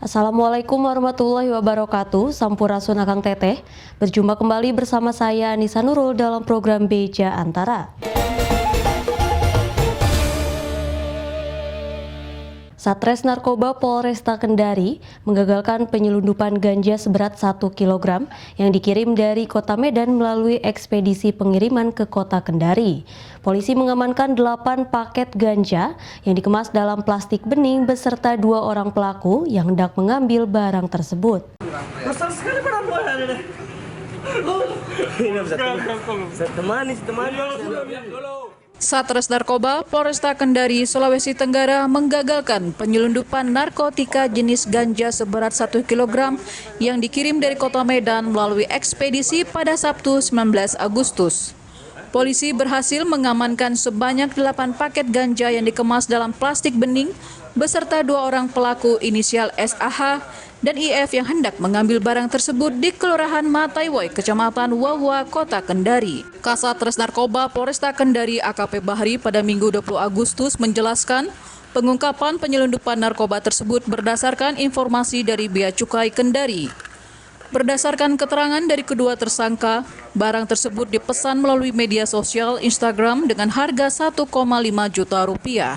Assalamualaikum warahmatullahi wabarakatuh. Sampurasun Akang Teteh. Berjumpa kembali bersama saya Nisa Nurul dalam program Beja Antara. Satres Narkoba Polresta Kendari menggagalkan penyelundupan ganja seberat 1 kg yang dikirim dari Kota Medan melalui ekspedisi pengiriman ke Kota Kendari. Polisi mengamankan 8 paket ganja yang dikemas dalam plastik bening beserta 2 orang pelaku yang hendak mengambil barang tersebut. Besar sekali perempuan ada. Ini bisa temani. Satres Narkoba Polresta Kendari, Sulawesi Tenggara menggagalkan penyelundupan narkotika jenis ganja seberat 1 kg yang dikirim dari Kota Medan melalui ekspedisi pada Sabtu 19 Agustus. Polisi berhasil mengamankan sebanyak 8 paket ganja yang dikemas dalam plastik bening beserta 2 orang pelaku inisial SAH dan IF yang hendak mengambil barang tersebut di Kelurahan Mataiwoi, Kecamatan Wawa, Kota Kendari. Kasatres Narkoba Polresta Kendari AKP Bahri pada Minggu 20 Agustus menjelaskan pengungkapan penyelundupan narkoba tersebut berdasarkan informasi dari Bea Cukai Kendari. Berdasarkan keterangan dari kedua tersangka, barang tersebut dipesan melalui media sosial Instagram dengan harga 1,5 juta rupiah.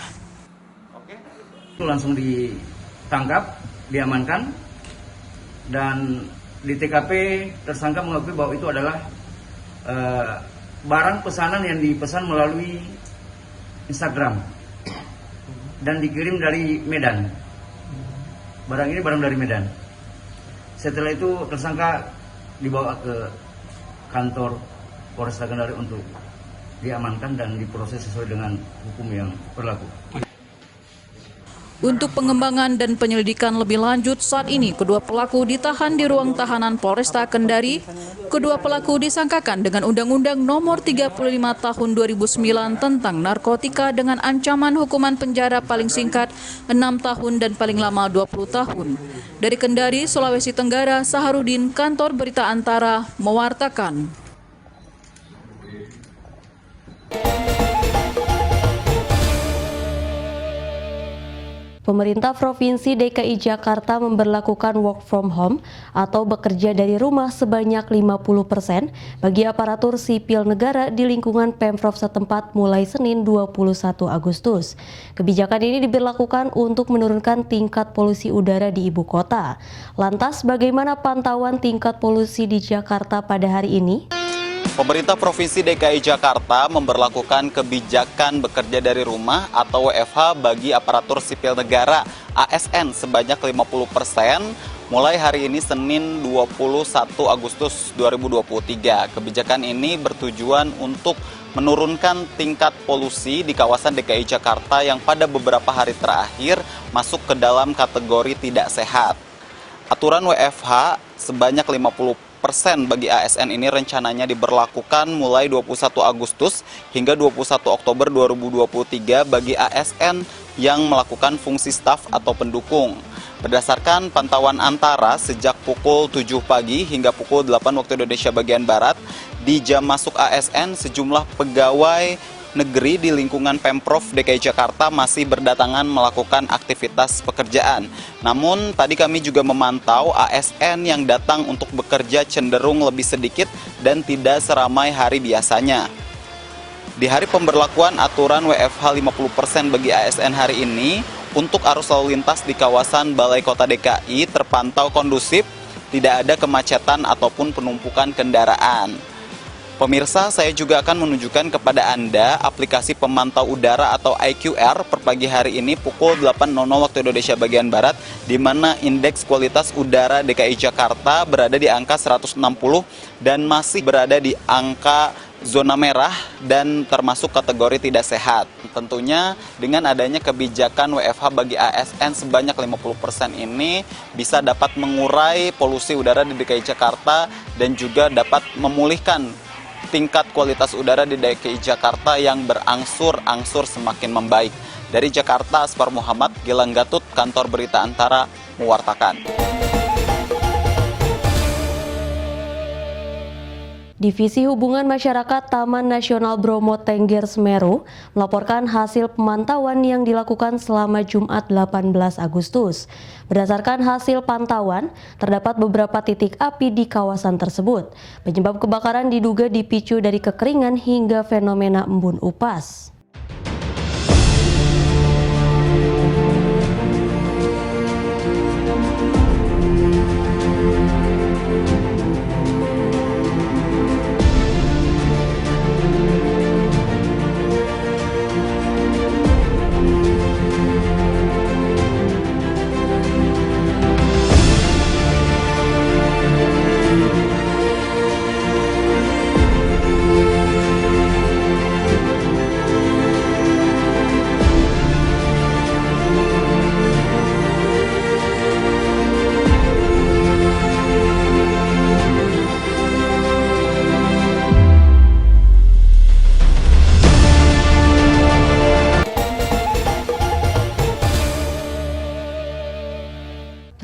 Langsung ditangkap, diamankan, dan di TKP tersangka mengakui bahwa itu adalah barang pesanan yang dipesan melalui Instagram dan dikirim dari Medan. Barang ini barang dari Medan. Setelah itu tersangka dibawa ke kantor Polresta Kendari untuk diamankan dan diproses sesuai dengan hukum yang berlaku. Untuk pengembangan dan penyelidikan lebih lanjut, saat ini kedua pelaku ditahan di ruang tahanan Polresta Kendari. Kedua pelaku disangkakan dengan Undang-Undang Nomor 35 Tahun 2009 tentang narkotika dengan ancaman hukuman penjara paling singkat 6 tahun dan paling lama 20 tahun. Dari Kendari, Sulawesi Tenggara, Saharudin, Kantor Berita Antara, mewartakan. Pemerintah Provinsi DKI Jakarta memberlakukan work from home atau bekerja dari rumah sebanyak 50% bagi aparatur sipil negara di lingkungan Pemprov setempat mulai Senin 21 Agustus. Kebijakan ini diberlakukan untuk menurunkan tingkat polusi udara di ibu kota. Lantas bagaimana pantauan tingkat polusi di Jakarta pada hari ini? Pemerintah Provinsi DKI Jakarta memberlakukan kebijakan bekerja dari rumah atau WFH bagi aparatur sipil negara ASN sebanyak 50% mulai hari ini Senin 21 Agustus 2023. Kebijakan ini bertujuan untuk menurunkan tingkat polusi di kawasan DKI Jakarta yang pada beberapa hari terakhir masuk ke dalam kategori tidak sehat. Aturan WFH sebanyak 50% bagi ASN ini rencananya diberlakukan mulai 21 Agustus hingga 21 Oktober 2023 bagi ASN yang melakukan fungsi staf atau pendukung. Berdasarkan pantauan Antara sejak pukul 7 pagi hingga pukul 8 waktu Indonesia bagian Barat, di jam masuk ASN sejumlah pegawai negeri di lingkungan Pemprov DKI Jakarta masih berdatangan melakukan aktivitas pekerjaan. Namun tadi kami juga memantau ASN yang datang untuk bekerja cenderung lebih sedikit dan tidak seramai hari biasanya. Di hari pemberlakuan aturan WFH 50% bagi ASN hari ini, untuk arus lalu lintas di kawasan Balai Kota DKI terpantau kondusif, tidak ada kemacetan ataupun penumpukan kendaraan. Pemirsa, saya juga akan menunjukkan kepada Anda aplikasi pemantau udara atau IQR per pagi hari ini pukul 8.00 waktu Indonesia bagian Barat, di mana indeks kualitas udara DKI Jakarta berada di angka 160 dan masih berada di angka zona merah dan termasuk kategori tidak sehat. Tentunya dengan adanya kebijakan WFH bagi ASN sebanyak 50% ini bisa dapat mengurai polusi udara di DKI Jakarta dan juga dapat memulihkan tingkat kualitas udara di DKI Jakarta yang berangsur-angsur semakin membaik. Dari Jakarta, Aspar Muhammad, Gilang Gatut, Kantor Berita Antara, mewartakan. Divisi Hubungan Masyarakat Taman Nasional Bromo Tengger Semeru melaporkan hasil pemantauan yang dilakukan selama Jumat 18 Agustus. Berdasarkan hasil pantauan, terdapat beberapa titik api di kawasan tersebut. Penyebab kebakaran diduga dipicu dari kekeringan hingga fenomena embun upas.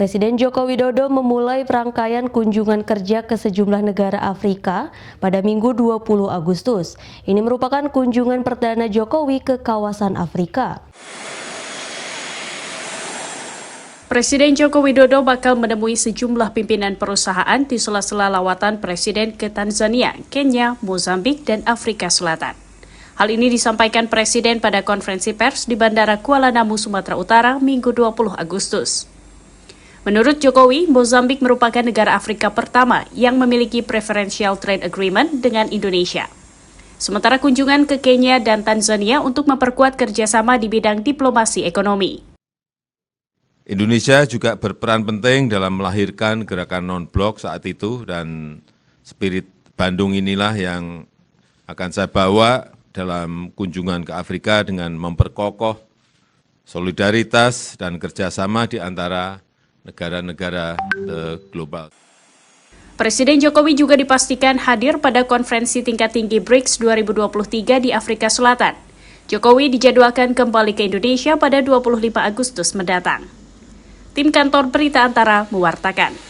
Presiden Joko Widodo memulai rangkaian kunjungan kerja ke sejumlah negara Afrika pada Minggu 20 Agustus. Ini merupakan kunjungan perdana Jokowi ke kawasan Afrika. Presiden Joko Widodo bakal menemui sejumlah pimpinan perusahaan di sela-sela lawatan Presiden ke Tanzania, Kenya, Mozambik, dan Afrika Selatan. Hal ini disampaikan Presiden pada konferensi pers di Bandara Kuala Namu, Sumatera Utara, Minggu 20 Agustus. Menurut Jokowi, Mozambik merupakan negara Afrika pertama yang memiliki Preferential Trade Agreement dengan Indonesia. Sementara kunjungan ke Kenya dan Tanzania untuk memperkuat kerjasama di bidang diplomasi ekonomi. Indonesia juga berperan penting dalam melahirkan gerakan non-blok saat itu, dan spirit Bandung inilah yang akan saya bawa dalam kunjungan ke Afrika dengan memperkokoh solidaritas dan kerjasama di antara negara-negara global. Presiden Jokowi juga dipastikan hadir pada konferensi tingkat tinggi BRICS 2023 di Afrika Selatan. Jokowi dijadwalkan kembali ke Indonesia pada 25 Agustus mendatang. Tim Kantor Berita Antara mewartakan.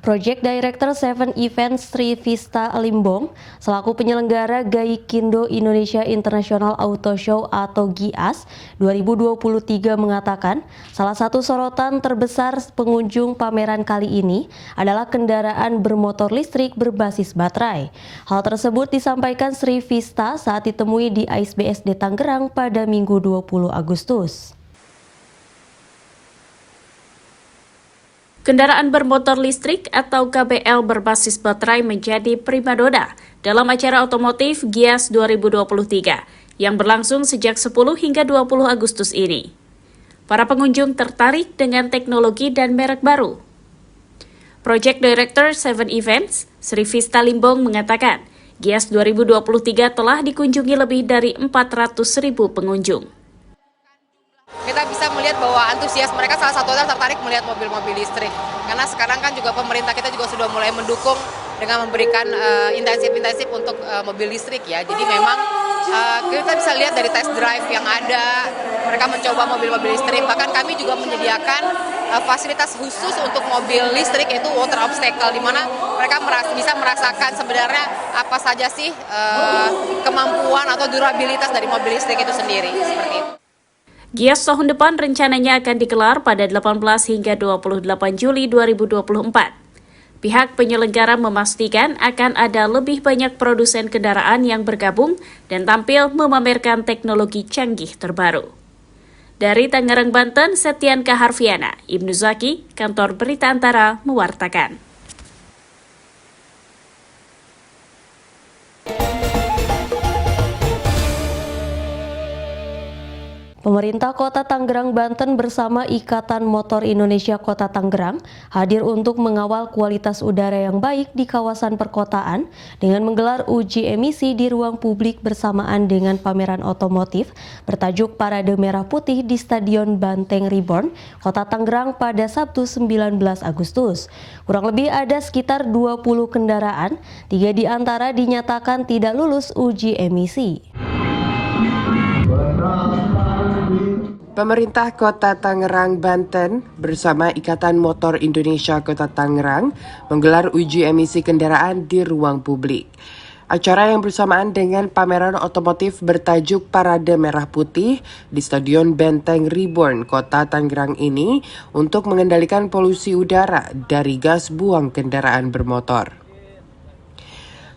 Project Director Seven Events Sri Vista Limbong selaku penyelenggara Gaikindo Indonesia International Auto Show atau GIAS 2023 mengatakan salah satu sorotan terbesar pengunjung pameran kali ini adalah kendaraan bermotor listrik berbasis baterai. Hal tersebut disampaikan Sri Vista saat ditemui di AISBSD Tangerang pada Minggu 20 Agustus. Kendaraan bermotor listrik atau KBL berbasis baterai menjadi primadona dalam acara otomotif GIAS 2023 yang berlangsung sejak 10 hingga 20 Agustus ini. Para pengunjung tertarik dengan teknologi dan merek baru. Project Director Seven Events, Sri Vista Limbong mengatakan, GIAS 2023 telah dikunjungi lebih dari 400.000 pengunjung. Kita bisa melihat bahwa antusias mereka salah satunya tertarik melihat mobil-mobil listrik. Karena sekarang kan juga pemerintah kita juga sudah mulai mendukung dengan memberikan intensif untuk mobil listrik ya. Jadi memang kita bisa lihat dari test drive yang ada, mereka mencoba mobil-mobil listrik. Bahkan kami juga menyediakan fasilitas khusus untuk mobil listrik, yaitu water obstacle, di mana mereka bisa merasakan sebenarnya apa saja sih kemampuan atau durabilitas dari mobil listrik itu sendiri, seperti itu. GIAS tahun depan rencananya akan digelar pada 18 hingga 28 Juli 2024. Pihak penyelenggara memastikan akan ada lebih banyak produsen kendaraan yang bergabung dan tampil memamerkan teknologi canggih terbaru. Dari Tangerang, Banten, Setian Kaharfiana, Ibnu Zaki, Kantor Berita Antara mewartakan. Pemerintah Kota Tangerang, Banten bersama Ikatan Motor Indonesia Kota Tangerang hadir untuk mengawal kualitas udara yang baik di kawasan perkotaan dengan menggelar uji emisi di ruang publik bersamaan dengan pameran otomotif bertajuk Parade Merah Putih di Stadion Banteng Reborn, Kota Tangerang pada Sabtu 19 Agustus. Kurang lebih ada sekitar 20 kendaraan, 3 di antara dinyatakan tidak lulus uji emisi. Pemerintah Kota Tangerang, Banten bersama Ikatan Motor Indonesia Kota Tangerang menggelar uji emisi kendaraan di ruang publik. Acara yang bersamaan dengan pameran otomotif bertajuk Parade Merah Putih di Stadion Benteng Reborn, Kota Tangerang ini untuk mengendalikan polusi udara dari gas buang kendaraan bermotor.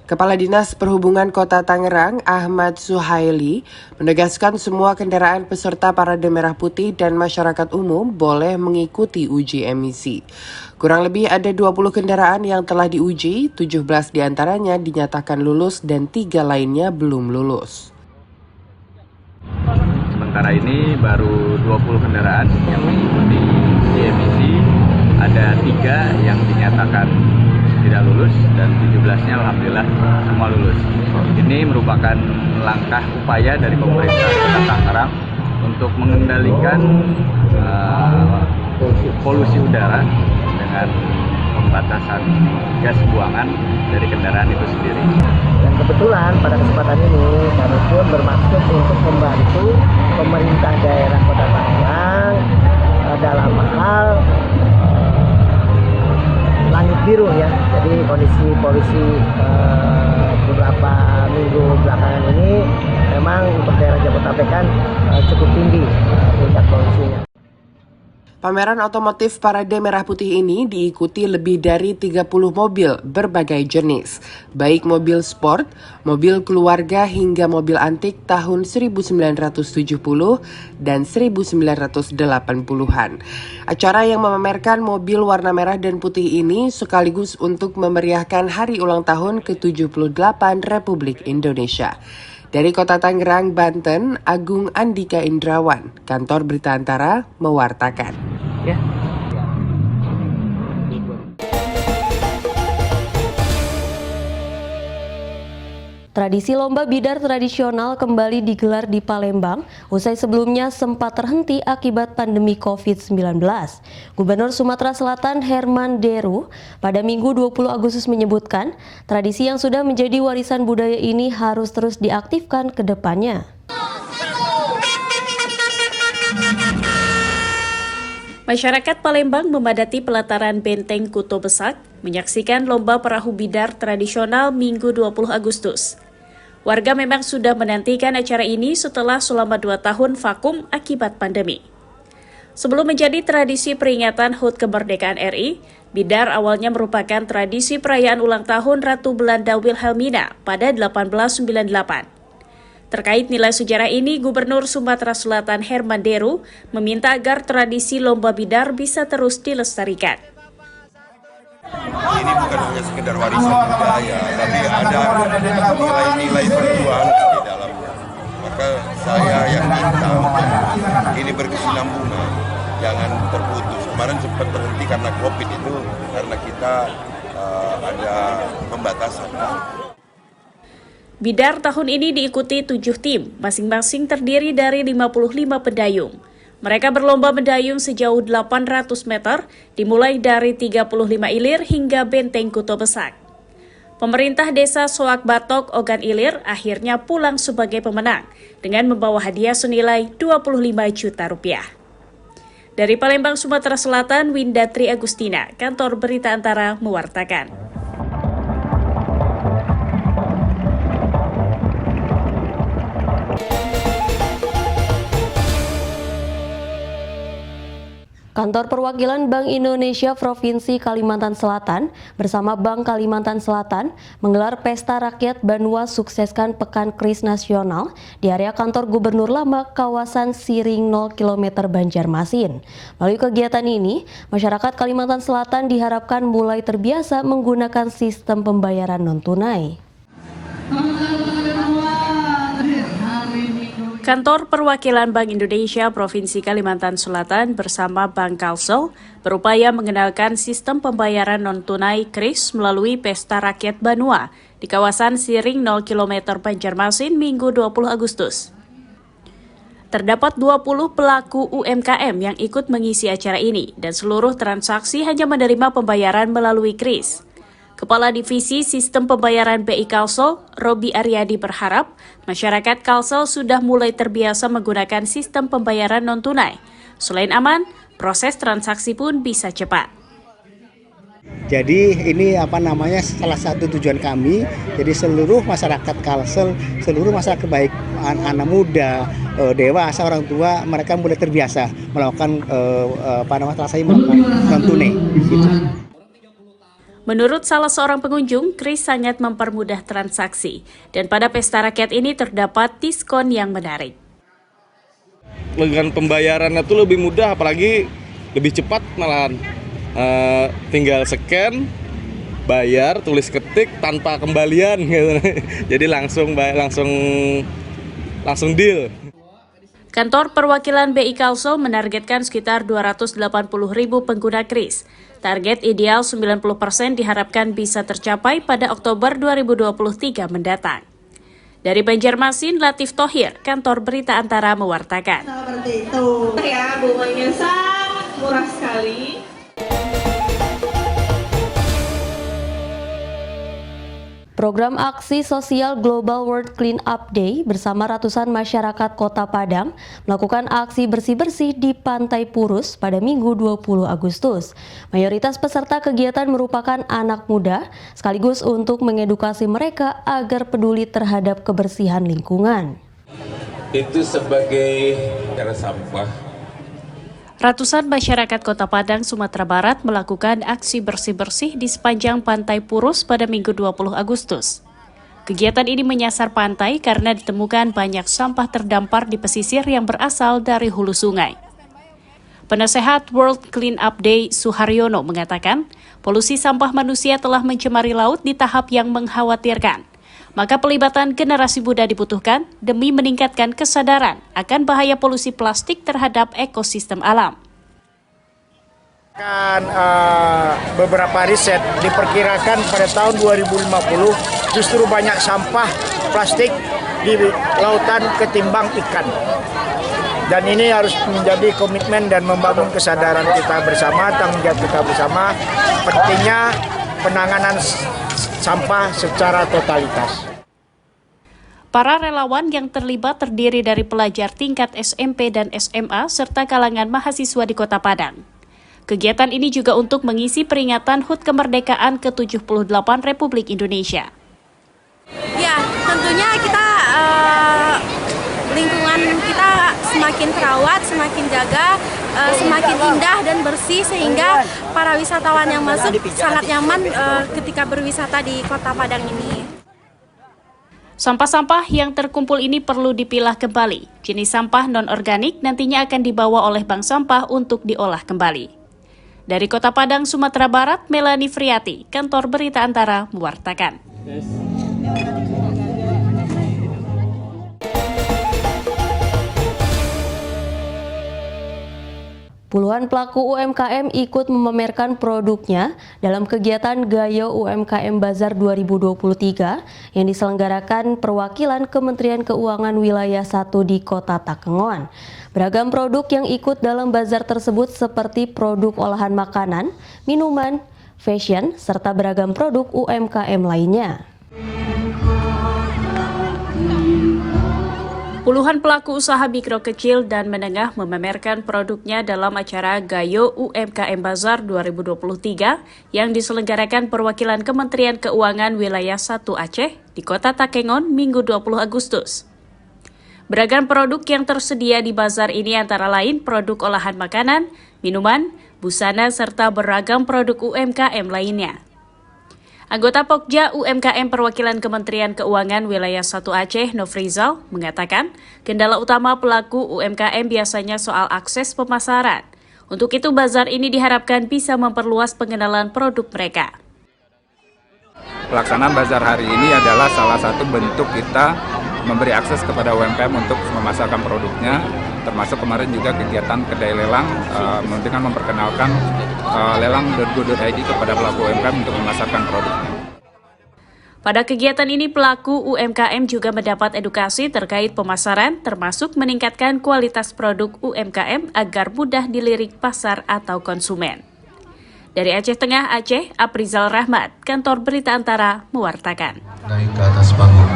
Kepala Dinas Perhubungan Kota Tangerang, Ahmad Suhaili, menegaskan semua kendaraan peserta Parade Merah Putih dan masyarakat umum boleh mengikuti uji emisi. Kurang lebih ada 20 kendaraan yang telah diuji, 17 diantaranya dinyatakan lulus dan 3 lainnya belum lulus. Sementara ini baru 20 kendaraan yang mengikuti uji emisi, ada 3 yang dinyatakan tidak lulus dan 17-nya alhamdulillah semua lulus. Ini merupakan langkah upaya dari pemerintah Kota Tangerang untuk mengendalikan polusi udara dengan pembatasan gas buangan dari kendaraan itu sendiri. Dan kebetulan pada kesempatan ini kami pun bermaksud untuk membantu pemerintah daerah Kota Tangerang dalam hal langit biru ya. Jadi kondisi polusi beberapa minggu belakangan ini memang untuk daerah Jabodetabek kan cukup tinggi tingkat polusinya. Pameran otomotif Parade Merah Putih ini diikuti lebih dari 30 mobil berbagai jenis, baik mobil sport, mobil keluarga hingga mobil antik tahun 1970 dan 1980-an. Acara yang memamerkan mobil warna merah dan putih ini sekaligus untuk memeriahkan hari ulang tahun ke-78 Republik Indonesia. Dari Kota Tangerang, Banten, Agung Andika Indrawan, Kantor Berita Antara, mewartakan. Ya. Tradisi lomba bidar tradisional kembali digelar di Palembang, usai sebelumnya sempat terhenti akibat pandemi COVID-19. Gubernur Sumatera Selatan Herman Deru pada Minggu 20 Agustus menyebutkan, tradisi yang sudah menjadi warisan budaya ini harus terus diaktifkan ke depannya. Masyarakat Palembang memadati pelataran Benteng Kuto Besak menyaksikan lomba perahu bidar tradisional Minggu 20 Agustus. Warga memang sudah menantikan acara ini setelah selama 2 tahun vakum akibat pandemi. Sebelum menjadi tradisi peringatan HUT kemerdekaan RI, bidar awalnya merupakan tradisi perayaan ulang tahun Ratu Belanda Wilhelmina pada 1898. Terkait nilai sejarah ini, Gubernur Sumatera Selatan Herman Deru meminta agar tradisi lomba bidar bisa terus dilestarikan. Ini bukan hanya sekedar warisan budaya, tapi ada nilai-nilai perjuangan di dalamnya. Maka saya yang minta ini berkesinambungan, jangan terputus. Kemarin sempat berhenti karena COVID itu, karena kita ada pembatasan. Bidar tahun ini diikuti 7 tim, masing-masing terdiri dari 55 pendayung. Mereka berlomba mendayung sejauh 800 meter, dimulai dari 35 ilir hingga Benteng Kuto Besak. Pemerintah Desa Soak Batok, Ogan Ilir akhirnya pulang sebagai pemenang dengan membawa hadiah senilai 25 juta rupiah. Dari Palembang, Sumatera Selatan, Windatri Agustina, Kantor Berita Antara mewartakan. Kantor Perwakilan Bank Indonesia Provinsi Kalimantan Selatan bersama Bank Kalimantan Selatan menggelar Pesta Rakyat Banua Sukseskan Pekan Kris Nasional di area kantor Gubernur Lama kawasan Siring 0 km Banjarmasin. Melalui kegiatan ini, masyarakat Kalimantan Selatan diharapkan mulai terbiasa menggunakan sistem pembayaran non-tunai. Kantor Perwakilan Bank Indonesia Provinsi Kalimantan Selatan bersama Bank Kalsel berupaya mengenalkan sistem pembayaran non-tunai KRIS melalui Pesta Rakyat Banua di kawasan Siring 0 km Banjarmasin Minggu 20 Agustus. Terdapat 20 pelaku UMKM yang ikut mengisi acara ini dan seluruh transaksi hanya menerima pembayaran melalui KRIS. Kepala Divisi Sistem Pembayaran BI Kalsel, Robi Aryadi berharap masyarakat Kalsel sudah mulai terbiasa menggunakan sistem pembayaran non-tunai. Selain aman, proses transaksi pun bisa cepat. Jadi ini salah satu tujuan kami. Jadi seluruh masyarakat Kalsel, seluruh masyarakat baik anak muda, dewasa, orang tua, mereka mulai terbiasa melakukan transaksi non-tunai. Gitu. Menurut salah seorang pengunjung, kris sangat mempermudah transaksi. Dan pada pesta rakyat ini terdapat diskon yang menarik. Dengan pembayarannya itu lebih mudah, apalagi lebih cepat malahan. Tinggal scan, bayar, tulis ketik tanpa kembalian gitu. Jadi langsung deal. Kantor perwakilan BI Kalsel menargetkan sekitar 280.000 pengguna kris. Target ideal 90% diharapkan bisa tercapai pada Oktober 2023 mendatang. Dari Banjarmasin, Latif Thohir, Kantor Berita Antara mewartakan. Seperti itu. Ya, bunganya sangat murah sekali. Program aksi sosial Global World Clean Up Day bersama ratusan masyarakat Kota Padang melakukan aksi bersih-bersih di Pantai Purus pada Minggu 20 Agustus. Mayoritas peserta kegiatan merupakan anak muda, sekaligus untuk mengedukasi mereka agar peduli terhadap kebersihan lingkungan. Itu sebagai cara sampah. Ratusan masyarakat Kota Padang, Sumatera Barat melakukan aksi bersih-bersih di sepanjang Pantai Purus pada Minggu 20 Agustus. Kegiatan ini menyasar pantai karena ditemukan banyak sampah terdampar di pesisir yang berasal dari hulu sungai. Penasehat World Clean Up Day Suharyono mengatakan, polusi sampah manusia telah mencemari laut di tahap yang mengkhawatirkan. Maka pelibatan generasi muda dibutuhkan demi meningkatkan kesadaran akan bahaya polusi plastik terhadap ekosistem alam. Beberapa riset diperkirakan pada tahun 2050 justru banyak sampah plastik di lautan ketimbang ikan. Dan ini harus menjadi komitmen dan membangun kesadaran kita bersama, tanggung jawab kita bersama, pentingnya penanganan sampah secara totalitas. Para relawan yang terlibat terdiri dari pelajar tingkat SMP dan SMA serta kalangan mahasiswa di Kota Padang. Kegiatan ini juga untuk mengisi peringatan HUT kemerdekaan ke-78 Republik Indonesia. Ya, tentunya kita lingkungan kita semakin terawat, semakin jaga, semakin indah dan bersih sehingga para wisatawan yang masuk sangat nyaman ketika berwisata di Kota Padang ini. Sampah-sampah yang terkumpul ini perlu dipilah kembali. Jenis sampah non-organik nantinya akan dibawa oleh bank sampah untuk diolah kembali. Dari Kota Padang, Sumatera Barat, Melanie Friati, Kantor Berita Antara mewartakan. Puluhan pelaku UMKM ikut memamerkan produknya dalam kegiatan Gayo UMKM Bazar 2023 yang diselenggarakan perwakilan Kementerian Keuangan Wilayah 1 di Kota Takengon. Beragam produk yang ikut dalam bazar tersebut seperti produk olahan makanan, minuman, fashion, serta beragam produk UMKM lainnya. Puluhan pelaku usaha mikro kecil dan menengah memamerkan produknya dalam acara Gayo UMKM Bazar 2023 yang diselenggarakan perwakilan Kementerian Keuangan Wilayah 1 Aceh di Kota Takengon Minggu 20 Agustus. Beragam produk yang tersedia di bazar ini antara lain produk olahan makanan, minuman, busana, serta beragam produk UMKM lainnya. Anggota Pokja UMKM Perwakilan Kementerian Keuangan Wilayah 1 Aceh, Nofrizal, mengatakan kendala utama pelaku UMKM biasanya soal akses pemasaran. Untuk itu, bazar ini diharapkan bisa memperluas pengenalan produk mereka. Pelaksanaan bazar hari ini adalah salah satu bentuk kita memberi akses kepada UMKM untuk memasarkan produknya, termasuk kemarin juga kegiatan kedai lelang dengan memperkenalkan lelang.go.id kepada pelaku UMKM untuk memasarkan produknya. Pada kegiatan ini pelaku UMKM juga mendapat edukasi terkait pemasaran, termasuk meningkatkan kualitas produk UMKM agar mudah dilirik pasar atau konsumen. Dari Aceh Tengah, Aceh, Aprizal Rahmat, Kantor Berita Antara, mewartakan. Naik ke atas panggung.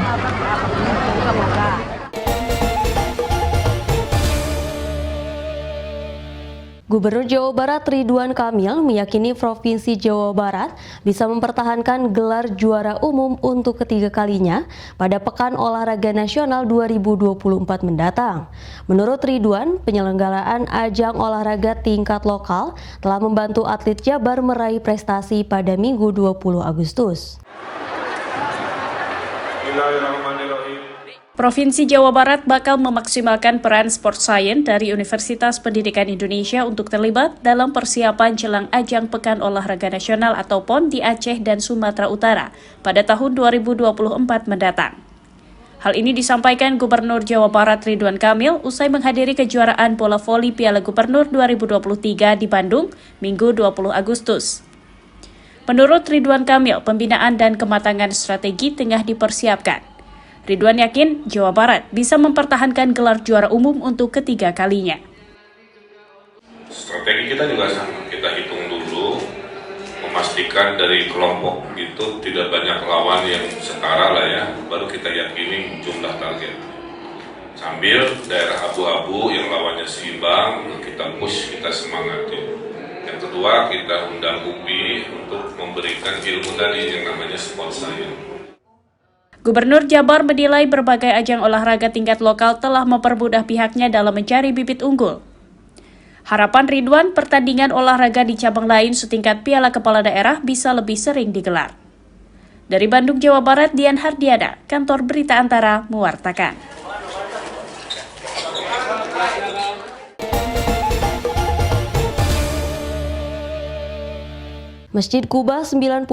Gubernur Jawa Barat Ridwan Kamil meyakini Provinsi Jawa Barat bisa mempertahankan gelar juara umum untuk ketiga kalinya pada Pekan Olahraga Nasional 2024 mendatang. Menurut Ridwan, penyelenggaraan ajang olahraga tingkat lokal telah membantu atlet Jabar meraih prestasi pada Minggu 20 Agustus. Provinsi Jawa Barat bakal memaksimalkan peran sport science dari Universitas Pendidikan Indonesia untuk terlibat dalam persiapan jelang ajang Pekan Olahraga Nasional atau PON di Aceh dan Sumatera Utara pada tahun 2024 mendatang. Hal ini disampaikan Gubernur Jawa Barat Ridwan Kamil usai menghadiri kejuaraan bola voli Piala Gubernur 2023 di Bandung, Minggu 20 Agustus. Menurut Ridwan Kamil, pembinaan dan kematangan strategi tengah dipersiapkan. Ridwan yakin Jawa Barat bisa mempertahankan gelar juara umum untuk ketiga kalinya. Strategi kita juga sama, kita hitung dulu, memastikan dari kelompok itu tidak banyak lawan yang setara lah ya, baru kita yakini jumlah target. Sambil daerah abu-abu yang lawannya seimbang, kita push, kita semangatin. Yang kedua, kita undang UPI untuk memberikan ilmu tadi yang namanya sport science. Gubernur Jabar menilai berbagai ajang olahraga tingkat lokal telah mempermudah pihaknya dalam mencari bibit unggul. Harapan Ridwan, pertandingan olahraga di cabang lain setingkat Piala Kepala Daerah bisa lebih sering digelar. Dari Bandung, Jawa Barat, Dian Hardiana, Kantor Berita Antara, mewartakan. Masjid Kuba 99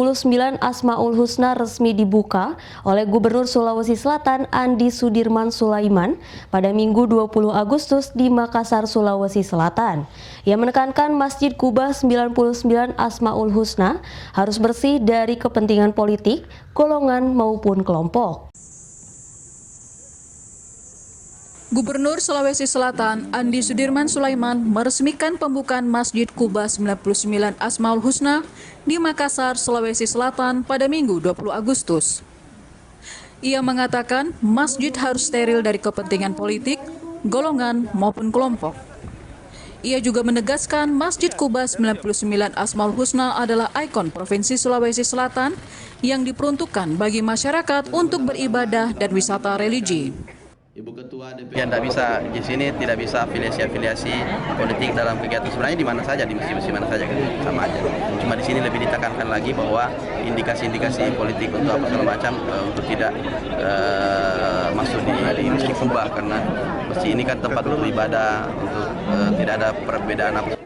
Asmaul Husna resmi dibuka oleh Gubernur Sulawesi Selatan Andi Sudirman Sulaiman pada Minggu 20 Agustus di Makassar, Sulawesi Selatan. Ia menekankan Masjid Kuba 99 Asmaul Husna harus bersih dari kepentingan politik, golongan maupun kelompok. Gubernur Sulawesi Selatan Andi Sudirman Sulaiman meresmikan pembukaan Masjid Kuba 99 Asmaul Husna di Makassar, Sulawesi Selatan pada Minggu 20 Agustus. Ia mengatakan masjid harus steril dari kepentingan politik, golongan maupun kelompok. Ia juga menegaskan Masjid Kuba 99 Asmaul Husna adalah ikon Provinsi Sulawesi Selatan yang diperuntukkan bagi masyarakat untuk beribadah dan wisata religi. Ibu Ketua DPR yang tidak bisa di sini, tidak bisa afiliasi politik dalam kegiatan, sebenarnya di mana saja, di masjid-masjid mana saja sama aja. Cuma di sini lebih ditekankan lagi bahwa indikasi-indikasi politik untuk apa segala macam untuk tidak masuk di Masjid Kuba, karena masjid ini kan tempat untuk ibadah, untuk tidak ada perbedaan apa.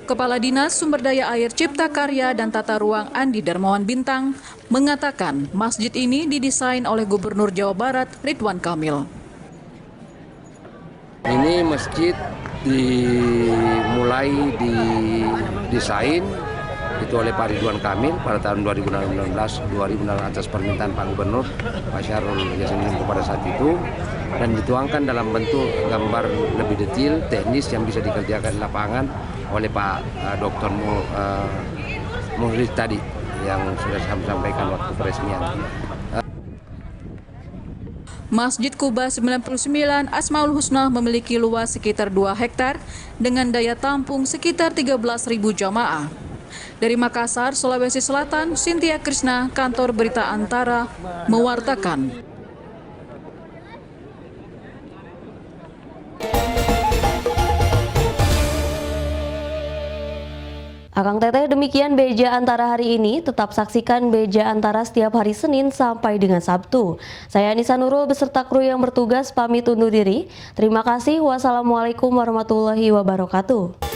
Kepala Dinas Sumber Daya Air Cipta Karya dan Tata Ruang Andi Darmawan Bintang mengatakan masjid ini didesain oleh Gubernur Jawa Barat Ridwan Kamil. Ini masjid dimulai didesain itu oleh Pak Ridwan Kamil pada tahun 2016 atas permintaan Pak Gubernur Pak Syahrul Yassin Limpo pada saat itu, dan dituangkan dalam bentuk gambar lebih detail teknis yang bisa dikerjakan di lapangan oleh Pak Dr. Muhriz tadi yang sudah saya sampaikan waktu peresmian. Masjid Kuba 99 Asmaul Husna memiliki luas sekitar 2 hektar dengan daya tampung sekitar 13.000 jamaah. Dari Makassar, Sulawesi Selatan, Cynthia Krishna, Kantor Berita Antara, mewartakan. Akang Teteh, demikian Beja Antara hari ini. Tetap saksikan Beja Antara setiap hari Senin sampai dengan Sabtu. Saya Anissa Nurul beserta kru yang bertugas pamit undur diri. Terima kasih. Wassalamualaikum warahmatullahi wabarakatuh.